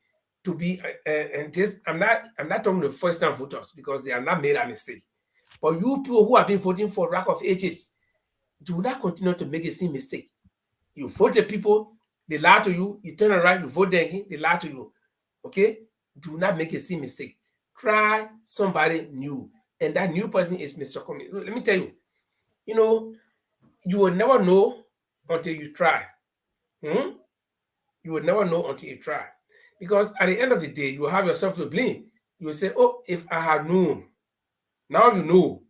to be, and this, I'm not talking to first-time voters, because they have not made a mistake. But you people who have been voting for rack of ages, do not continue to make the same mistake. You vote the people, they lie to you. You turn around, you vote them again, they lie to you. Okay? Do not make the same mistake. Try somebody new. And that new person is Mr. Cummings. Let me tell you, you will never know until you try. You will never know until you try. Because at the end of the day, you have yourself to blame. You will say, oh, if I had known Now you know.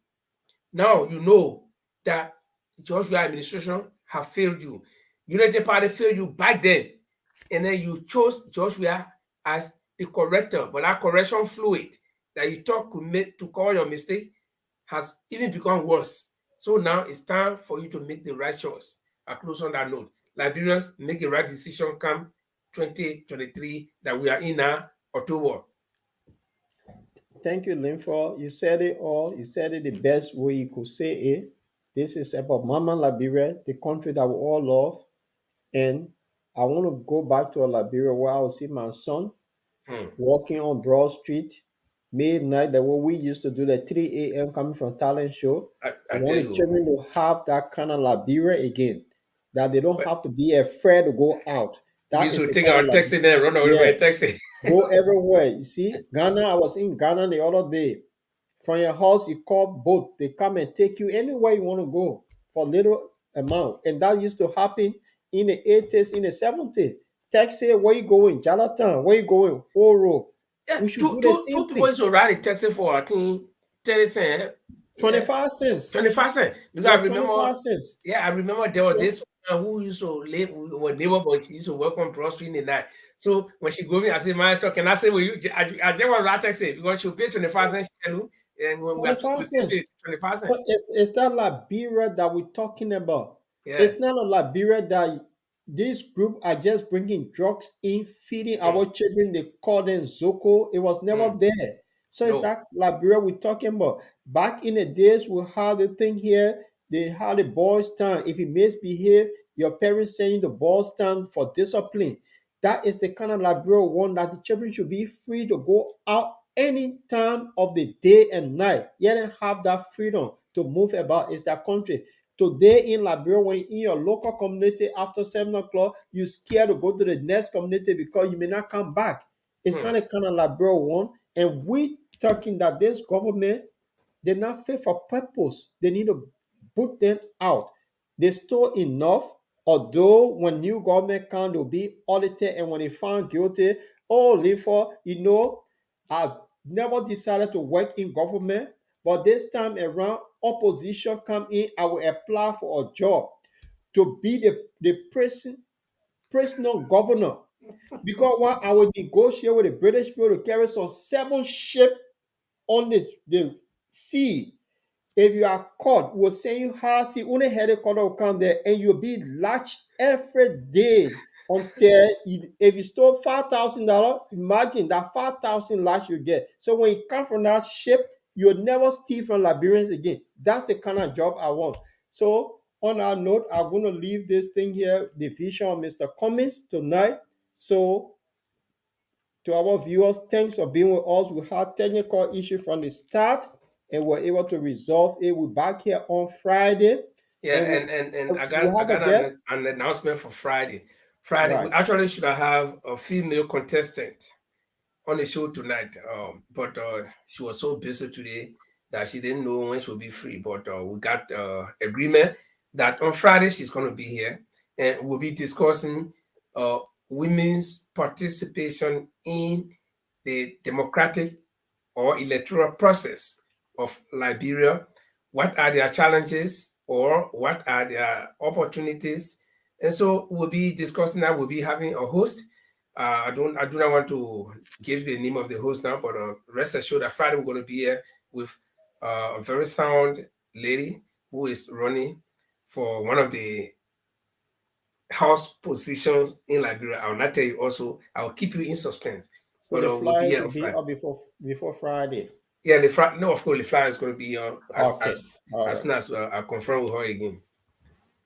Now you know that George Weah administration have failed you. United Party failed you back then. And then you chose George Weah as the corrector, but that correction fluid that you thought could make to call your mistake has even become worse. So now it's time for you to make the right choice. I close on that note. Liberians, make the right decision come 2023 that we are in now, October. Thank you, Linford. You said it all. You said it the best way you could say it. This is about Mama Liberia, the country that we all love. And I want to go back to Liberia where I will see my son walking on Broad Street, midnight, the way we used to do the 3 a.m. coming from talent show. I I tell want the you. children to have that kind of Liberia again, that they don't have to be afraid to go out. We That used is to the take kind our of taxi there, run away by taxi. go everywhere. You see, Ghana, I was in Ghana the other day. From your house, you call boat. They come and take you anywhere you want to go for little amount. And that used to happen in the 80s, in the 70s. Taxi, where you going? Jonathan, where you going? Oro. Yeah, We should two do the same people thing. used to ride a taxi for, I think, 30 cents. 25 cents. 25 cents. Because Yeah, I remember, 25 cents. I remember there was this one who used to live with neighbor, but she used to work on Broad Street in the night. So when she go in, I said, "Man, so can I say, will you?" I just want to ride taxi because she'll pay 25 cents. And when we are 25 to cents. 25 cents. But it's that Liberia that we're talking about. Yeah. It's not a Liberia that this group are just bringing drugs in, feeding our children. They call them Zoko. It was never there. So it's No. that Liberia we're talking about. Back in the days, we had the thing here. They had the boys' time. If you misbehave, your parents send you the boys' time for discipline. That is the kind of Liberia one that the children should be free to go out any time of the day and night. Yet and have that freedom to move about. It's that country. Today in Liberia, when in your local community after 7 o'clock, you're scared to go to the next community because you may not come back. It's kind of Liberia one. And we talking that this government, they're not fit for purpose. They need to put them out. They stole enough, although when new government come, they'll be audited, and when they found guilty, I never decided to work in government, but this time around, opposition come in, I will apply for a job to be the prisoner governor. Because while I will negotiate with the British people to carry some 7 ships on the sea, if you are caught, we'll send you hard see only helicopter will come there and you'll be latched every day until if you stole $5,000, imagine that 5,000 latch you get. So when you come from that ship, you'll never steal from Liberians again. That's the kind of job I want. So on that note, I'm going to leave this thing here, the vision of Mr. Cummings tonight. So to our viewers, thanks for being with us. We had technical issue from the start and we're able to resolve it. We're back here on Friday. Yeah, and I got an announcement for Friday. Right. We actually should have a female contestant on the show tonight, but she was so busy today that she didn't know when she'll be free. But we got agreement that on Friday she's going to be here, and we'll be discussing women's participation in the democratic or electoral process of Liberia. What are their challenges or what are their opportunities? And so we'll be discussing that. We'll be having a host. I do not want to give the name of the host now, but rest assured that Friday we're going to be here with a very sound lady who is running for one of the house positions in Liberia. I will not tell you also. I will keep you in suspense. So the flyer will be up before Friday. Yeah, of course, the flyer is going to be as soon as I confirm with her again.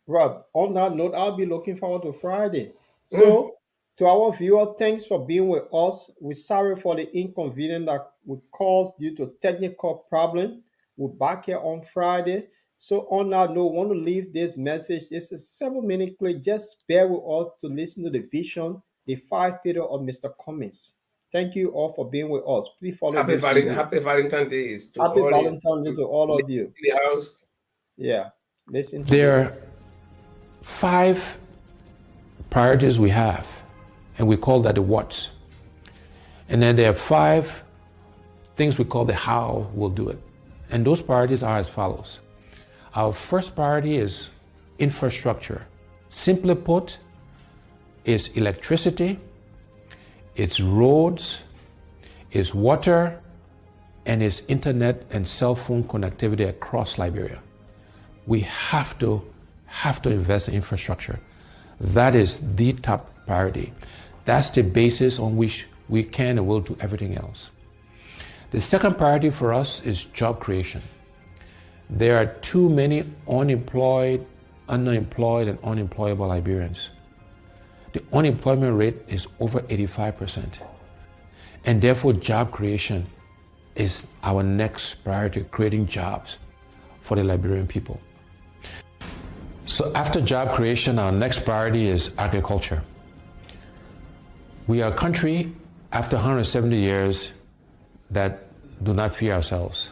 Rob, on that note, I'll be looking forward to Friday. So, to our viewers, thanks for being with us. We're sorry for the inconvenience that we caused due to technical problem. We're back here on Friday. So, on that note, I want to leave this message. This is a 7-minute clip. Just bear with us to listen to the vision, the 5 pillars of Mr. Cummings. Thank you all for being with us. Please follow Happy Valentine's Day to Happy Valentine's Day to all of you. In the house. Yeah. Listen to There are 5 priorities we have, and we call that the what. And then there are 5 things we call the how we'll do it. And those priorities are as follows. Our first priority is infrastructure. Simply put, it's electricity, it's roads, it's water, and it's internet and cell phone connectivity across Liberia. We have to invest in infrastructure. That is the top priority. That's the basis on which we can and will do everything else. The second priority for us is job creation. There are too many unemployed, underemployed, and unemployable Liberians. The unemployment rate is over 85%. And therefore, job creation is our next priority, creating jobs for the Liberian people. So after job creation, our next priority is agriculture. We are a country, after 170 years, that do not fear ourselves.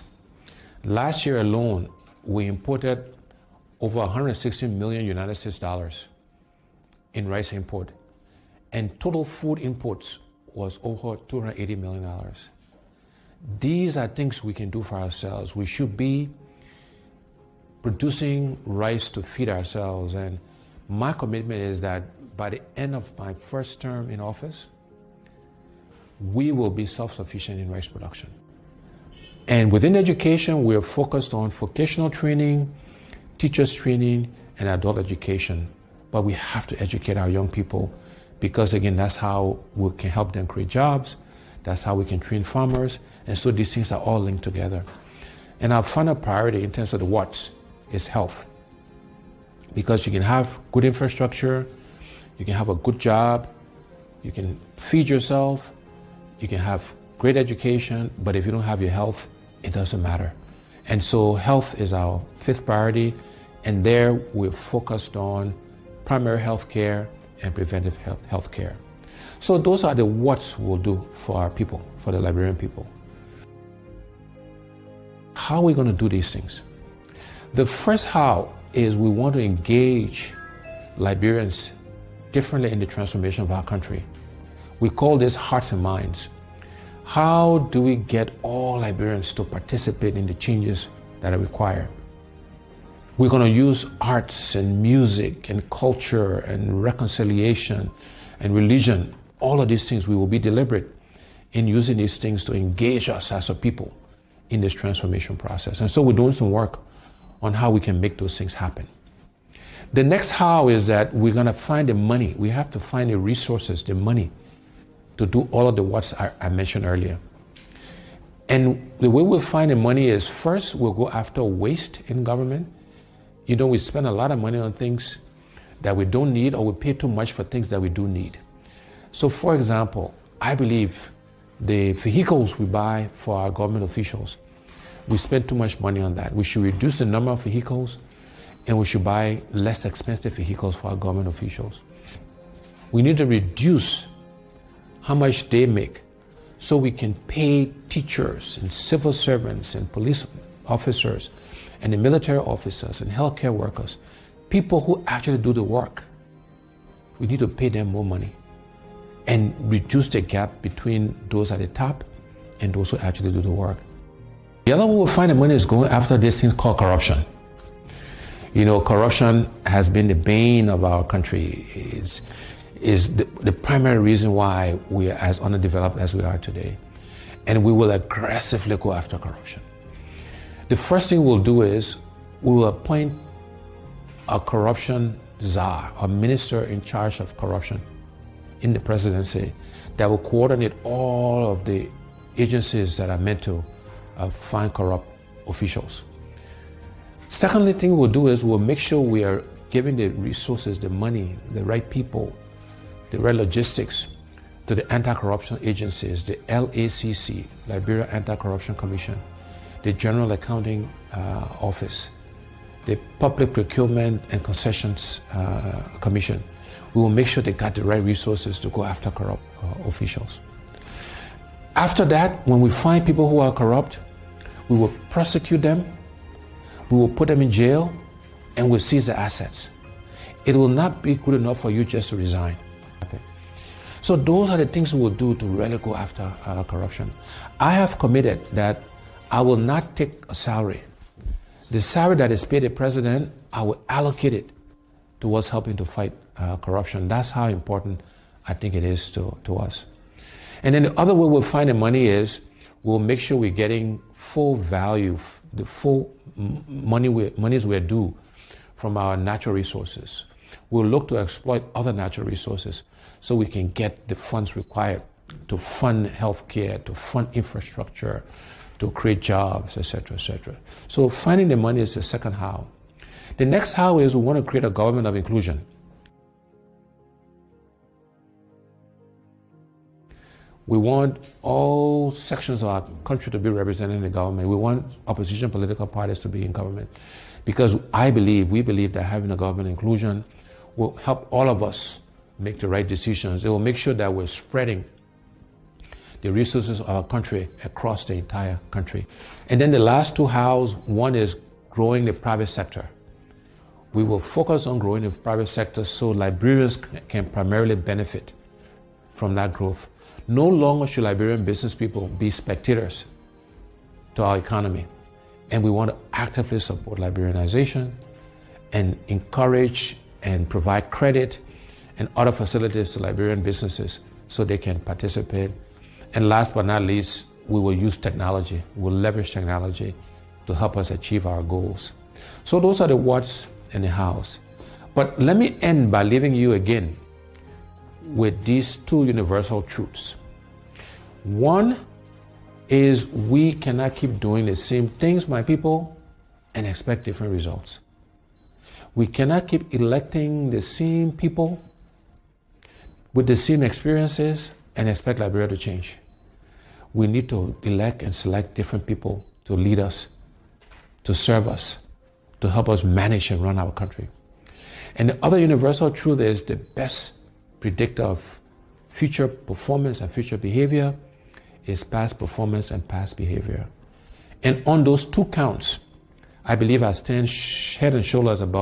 Last year alone, we imported over 160 million United States dollars in rice import, and total food imports was over $280 million. These are things we can do for ourselves. We should be producing rice to feed ourselves, and my commitment is that by the end of my first term in office, we will be self-sufficient in rice production. And within education, we are focused on vocational training, teachers training, and adult education. But we have to educate our young people because, again, that's how we can help them create jobs. That's how we can train farmers. And so these things are all linked together. And our final priority in terms of the what's is health. Because you can have good infrastructure, you can have a good job, you can feed yourself, you can have great education, but if you don't have your health, it doesn't matter. And so health is our fifth priority, and there we're focused on primary health care and preventive health care. So those are the what's we'll do for our people, for the Liberian people. How are we going to do these things? The first how is we want to engage Liberians differently in the transformation of our country. We call this hearts and minds. How do we get all Liberians to participate in the changes that are required? We're going to use arts and music and culture and reconciliation and religion. All of these things, we will be deliberate in using these things to engage us as a people in this transformation process. And so we're doing some work on how we can make those things happen. The next how is that we're going to find the money. We have to find the resources, the money, to do all of the what's I mentioned earlier. And the way we'll find the money is first we'll go after waste in government. You know, we spend a lot of money on things that we don't need, or we pay too much for things that we do need. So for example, I believe the vehicles we buy for our government officials, we spend too much money on that. We should reduce the number of vehicles, and we should buy less expensive vehicles for our government officials. We need to reduce how much they make so we can pay teachers and civil servants and police officers and the military officers and healthcare workers, people who actually do the work. We need to pay them more money and reduce the gap between those at the top and those who actually do the work. The other way we'll find the money is going after this thing called corruption. You know, corruption has been the bane of our country. Is the primary reason why we are as underdeveloped as we are today. And we will aggressively go after corruption. The first thing we'll do is we will appoint a corruption czar, a minister in charge of corruption in the presidency that will coordinate all of the agencies that are meant to find corrupt officials. Secondly thing we'll do is we'll make sure we are giving the resources, the money, the right people, the right logistics to the anti-corruption agencies, the LACC, Liberia Anti-Corruption Commission, the General Accounting Office, the Public Procurement and Concessions Commission. We will make sure they got the right resources to go after corrupt officials. After that, when we find people who are corrupt, we will prosecute them, we will put them in jail, and we'll seize their assets. It will not be good enough for you just to resign. Okay. So those are the things we will do to really go after corruption. I have committed that I will not take a salary. The salary that is paid the president, I will allocate it towards helping to fight corruption. That's how important I think it is to us. And then the other way we'll find the money is we'll make sure we're getting full value, the full monies we're due from our natural resources. We'll look to exploit other natural resources so we can get the funds required to fund healthcare, to fund infrastructure, to create jobs, etc., etc. So finding the money is the second how. The next how is we want to create a government of inclusion. We want all sections of our country to be represented in the government. We want opposition political parties to be in government. Because we believe that having a government inclusion will help all of us make the right decisions. It will make sure that we're spreading the resources of our country across the entire country. And then the last two hows, one is growing the private sector. We will focus on growing the private sector so Liberians can primarily benefit from that growth. No longer should Liberian business people be spectators to our economy. And we want to actively support Liberianization and encourage and provide credit and other facilities to Liberian businesses so they can participate. And last but not least, we will use technology. We'll leverage technology to help us achieve our goals. So those are the what's and the how's. But let me end by leaving you again with these two universal truths. One is we cannot keep doing the same things, my people, and expect different results. We cannot keep electing the same people with the same experiences and expect Liberia to change. We need to elect and select different people to lead us, to serve us, to help us manage and run our country. And the other universal truth is the best predictor of future performance and future behavior is past performance and past behavior. And on those two counts, I believe I stand head and shoulders above